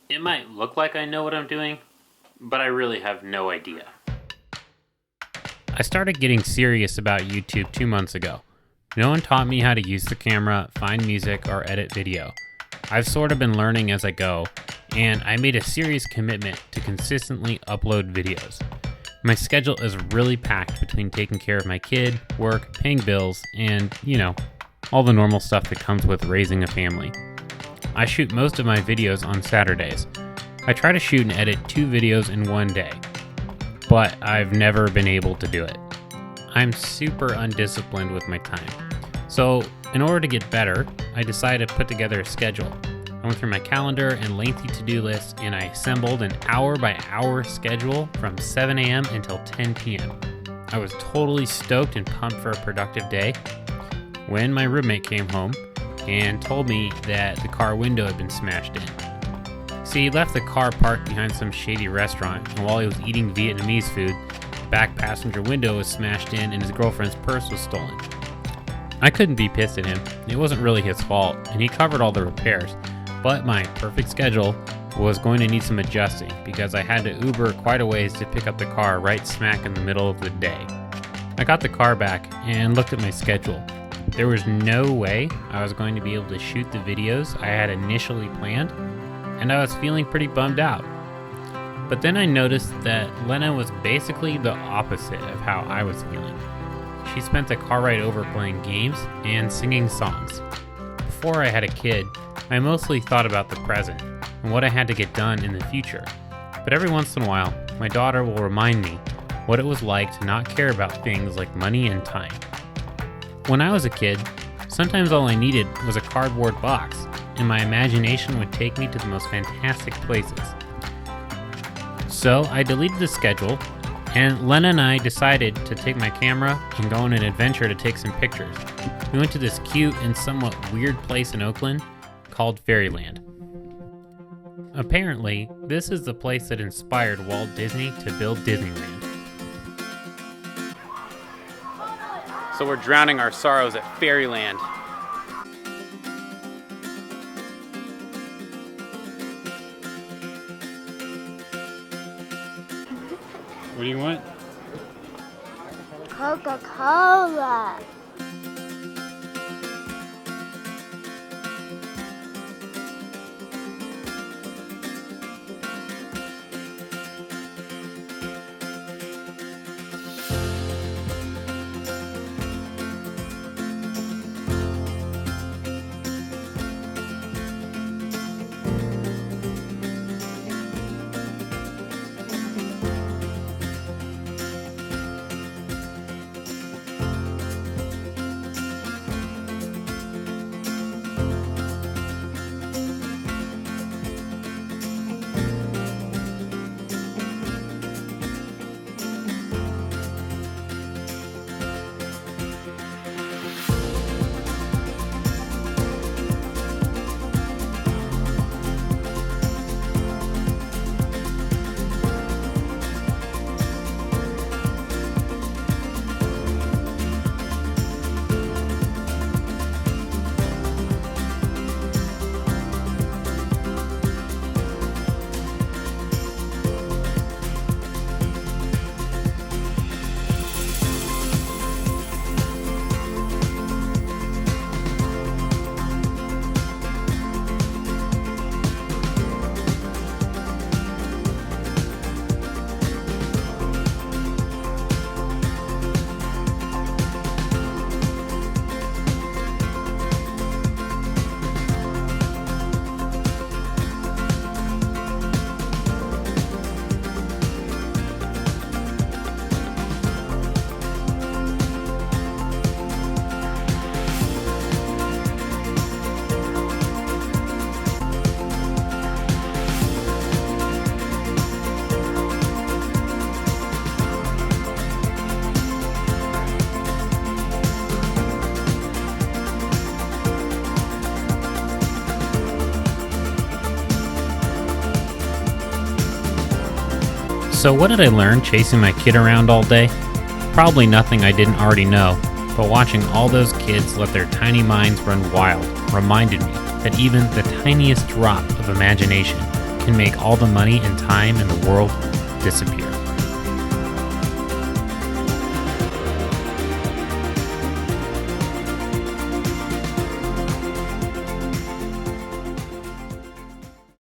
It might look like I know what I'm doing, but I really have no idea. I started getting serious about YouTube 2 months ago. No one taught me how to use the camera, find music, or edit video. I've sort of been learning as I go, and I made a serious commitment to consistently upload videos. My schedule is really packed between taking care of my kid, work, paying bills, and, all the normal stuff that comes with raising a family. I shoot most of my videos on Saturdays. I try to shoot and edit 2 videos in one day, but I've never been able to do it. I'm super undisciplined with my time. So, in order to get better, I decided to put together a schedule. I went through my calendar and lengthy to-do list, and I assembled an hour-by-hour schedule from 7 a.m. until 10 p.m. I was totally stoked and pumped for a productive day when my roommate came home and told me that the car window had been smashed in. See, he left the car parked behind some shady restaurant, and while he was eating Vietnamese food, the back passenger window was smashed in and his girlfriend's purse was stolen. I couldn't be pissed at him. It wasn't really his fault, and he covered all the repairs. But my perfect schedule was going to need some adjusting because I had to Uber quite a ways to pick up the car right smack in the middle of the day. I got the car back and looked at my schedule. There was no way I was going to be able to shoot the videos I had initially planned, and I was feeling pretty bummed out. But then I noticed that Lena was basically the opposite of how I was feeling. She spent the car ride over playing games and singing songs. Before I had a kid, I mostly thought about the present and what I had to get done in the future. But every once in a while, my daughter will remind me what it was like to not care about things like money and time. When I was a kid, sometimes all I needed was a cardboard box, and my imagination would take me to the most fantastic places. So I deleted the schedule, and Lena and I decided to take my camera and go on an adventure to take some pictures. We went to this cute and somewhat weird place in Oakland called Fairyland. Apparently, this is the place that inspired Walt Disney to build Disneyland. So we're drowning our sorrows at Fairyland. What do you want? Coca-Cola. So what did I learn chasing my kid around all day? Probably nothing I didn't already know, but watching all those kids let their tiny minds run wild reminded me that even the tiniest drop of imagination can make all the money and time in the world disappear.